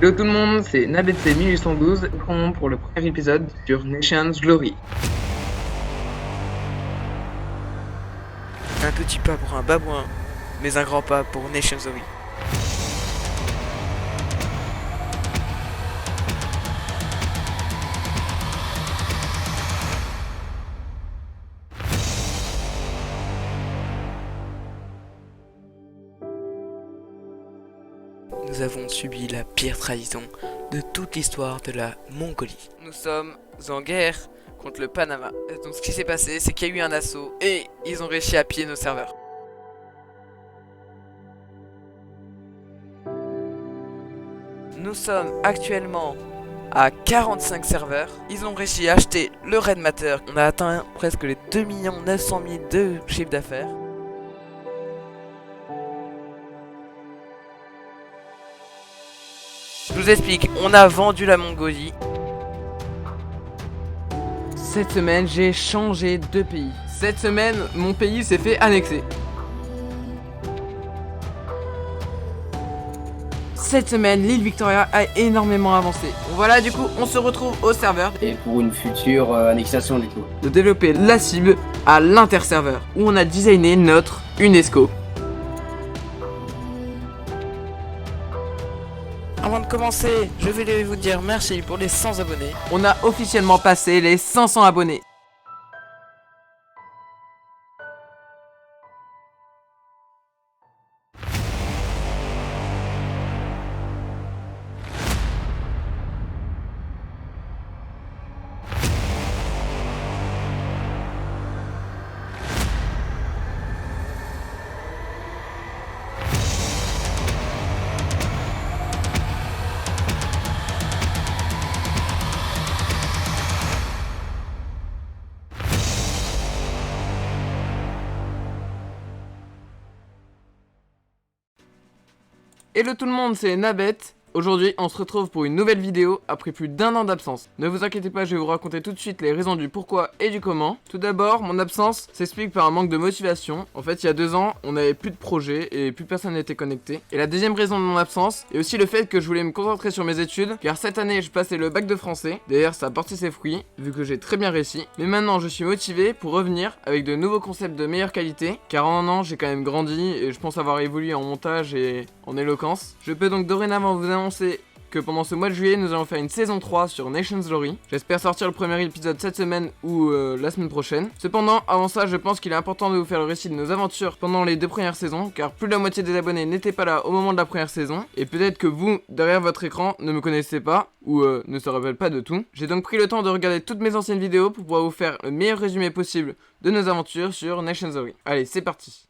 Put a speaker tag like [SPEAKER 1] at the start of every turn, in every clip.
[SPEAKER 1] Hello tout le monde, c'est NabC 1812 pour le premier épisode sur Nations Glory.
[SPEAKER 2] Un petit pas pour un babouin, mais un grand pas pour Nations Glory. Nous avons subi la pire trahison de toute l'histoire de la Mongolie. Nous sommes en guerre contre le Panama. Donc ce qui s'est passé, c'est qu'il y a eu un assaut et ils ont réussi à piller nos serveurs. Nous sommes actuellement à 45 serveurs. Ils ont réussi à acheter le Red Matter. On a atteint presque les 2 900 000 de chiffre d'affaires. Je vous explique, on a vendu la Mongolie. Cette semaine, j'ai changé de pays.
[SPEAKER 1] Cette semaine, mon pays s'est fait annexer.
[SPEAKER 2] Cette semaine, l'île Victoria a énormément avancé. Voilà, du coup, on se retrouve au serveur.
[SPEAKER 3] Et pour une future annexation du coup.
[SPEAKER 2] De développer la cible à l'interserveur, où on a designé notre UNESCO. Avant de commencer, je vais vous dire merci pour les 100 abonnés. On a officiellement passé les 500 abonnés.
[SPEAKER 1] Hello tout le monde, c'est Nabet. Aujourd'hui, on se retrouve pour une nouvelle vidéo après plus d'1 an d'absence. Ne vous inquiétez pas, je vais vous raconter tout de suite les raisons du pourquoi et du comment. Tout d'abord, mon absence s'explique par un manque de motivation. En fait, il y a 2 ans, on n'avait plus de projet et plus personne n'était connecté. Et la deuxième raison de mon absence est aussi le fait que je voulais me concentrer sur mes études, car cette année, je passais le bac de français. D'ailleurs, ça a porté ses fruits, vu que j'ai très bien réussi. Mais maintenant, je suis motivé pour revenir avec de nouveaux concepts de meilleure qualité, car en 1 an, j'ai quand même grandi et je pense avoir évolué en montage et en éloquence. Je peux donc dorénavant vous annoncer que pendant ce mois de juillet, nous allons faire une saison 3 sur Nations Glory. J'espère sortir le premier épisode cette semaine ou la semaine prochaine. Cependant, avant ça, je pense qu'il est important de vous faire le récit de nos aventures pendant les 2 premières saisons, car plus de la moitié des abonnés n'étaient pas là au moment de la première saison, et peut-être que vous, derrière votre écran, ne me connaissez pas, ou ne se rappelle pas de tout. J'ai donc pris le temps de regarder toutes mes anciennes vidéos pour pouvoir vous faire le meilleur résumé possible de nos aventures sur Nations Glory. Allez, c'est parti.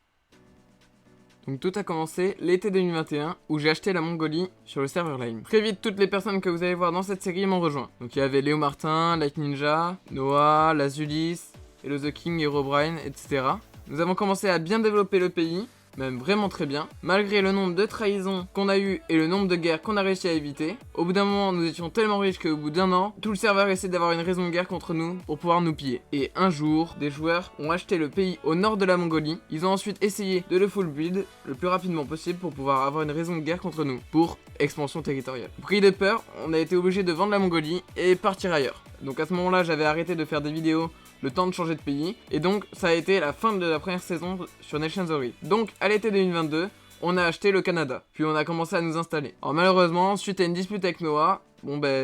[SPEAKER 1] Donc tout a commencé l'été 2021 où j'ai acheté la Mongolie sur le serveur Lime. Très vite, toutes les personnes que vous allez voir dans cette série m'ont rejoint. Donc il y avait Léo Martin, Light Ninja, Noah, Lazulis, Hello the King, Herobrine, etc. Nous avons commencé à bien développer le pays, même vraiment très bien, malgré le nombre de trahisons qu'on a eu et le nombre de guerres qu'on a réussi à éviter. Au bout d'un moment, nous étions tellement riches qu'au bout d'1 an, tout le serveur essaie d'avoir une raison de guerre contre nous pour pouvoir nous piller. Et un jour, des joueurs ont acheté le pays au nord de la Mongolie. Ils ont ensuite essayé de le full build le plus rapidement possible pour pouvoir avoir une raison de guerre contre nous, pour expansion territoriale. Pris de peur, on a été obligé de vendre la Mongolie et partir ailleurs. Donc à ce moment-là, j'avais arrêté de faire des vidéos, le temps de changer de pays, et donc ça a été la fin de la première saison sur Nations Glory. Donc à l'été 2022, on a acheté le Canada, puis on a commencé à nous installer. Alors malheureusement, suite à une dispute avec Noah,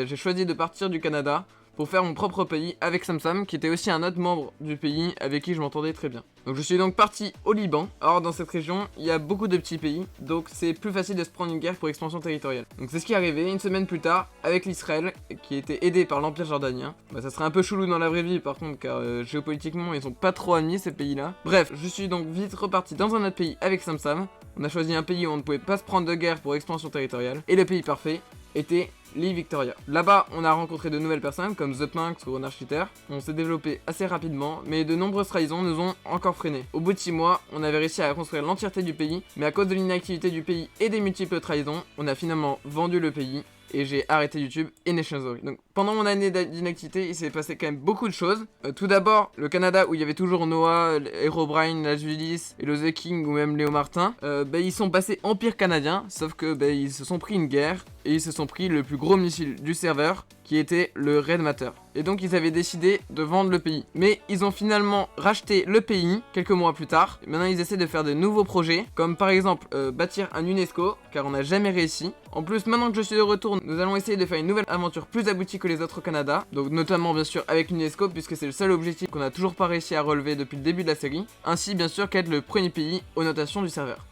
[SPEAKER 1] j'ai choisi de partir du Canada pour faire mon propre pays avec Samsam, qui était aussi un autre membre du pays avec qui je m'entendais très bien. Donc je suis donc parti au Liban. Or dans cette région, il y a beaucoup de petits pays, donc c'est plus facile de se prendre une guerre pour expansion territoriale. Donc c'est ce qui est arrivé une semaine plus tard avec l'Israël, qui était aidé par l'Empire jordanien. Ça serait un peu chelou dans la vraie vie par contre, car géopolitiquement ils sont pas trop amis ces pays-là. Bref, je suis donc vite reparti dans un autre pays avec Samsam. On a choisi un pays où on ne pouvait pas se prendre de guerre pour expansion territoriale, et le pays parfait était l'île Victoria. Là-bas, on a rencontré de nouvelles personnes comme The Pinks ou Renard Shitter. On s'est développé assez rapidement, mais de nombreuses trahisons nous ont encore freinés. Au bout de 6 mois, on avait réussi à construire l'entièreté du pays, mais à cause de l'inactivité du pays et des multiples trahisons, on a finalement vendu le pays et j'ai arrêté YouTube et Nation Story. Donc pendant mon année d'inactivité, il s'est passé quand même beaucoup de choses. Tout d'abord, le Canada où il y avait toujours Noah, Herobrine, Laz Ulysse, Hello The King ou même Léo Martin, ils sont passés empire canadien, sauf que ils se sont pris une guerre et ils se sont pris le plus gros missile du serveur qui était le Red Matter. Et donc ils avaient décidé de vendre le pays. Mais ils ont finalement racheté le pays quelques mois plus tard. Et maintenant ils essaient de faire de nouveaux projets, comme par exemple bâtir un UNESCO, car on n'a jamais réussi. En plus, maintenant que je suis de retour, nous allons essayer de faire une nouvelle aventure plus aboutie que les autres au Canada. Donc notamment bien sûr avec l'UNESCO, puisque c'est le seul objectif qu'on n'a toujours pas réussi à relever depuis le début de la série. Ainsi bien sûr qu'être le premier pays aux notations du serveur.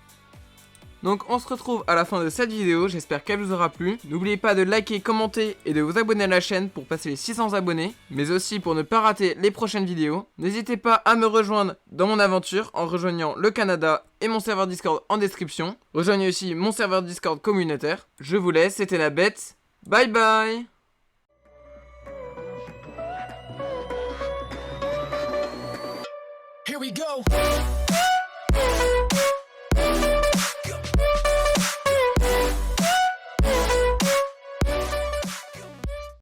[SPEAKER 1] Donc on se retrouve à la fin de cette vidéo, j'espère qu'elle vous aura plu. N'oubliez pas de liker, commenter et de vous abonner à la chaîne pour passer les 600 abonnés, mais aussi pour ne pas rater les prochaines vidéos. N'hésitez pas à me rejoindre dans mon aventure en rejoignant le Canada et mon serveur Discord en description. Rejoignez aussi mon serveur Discord communautaire. Je vous laisse, c'était la bête. Bye bye.
[SPEAKER 4] Here we go.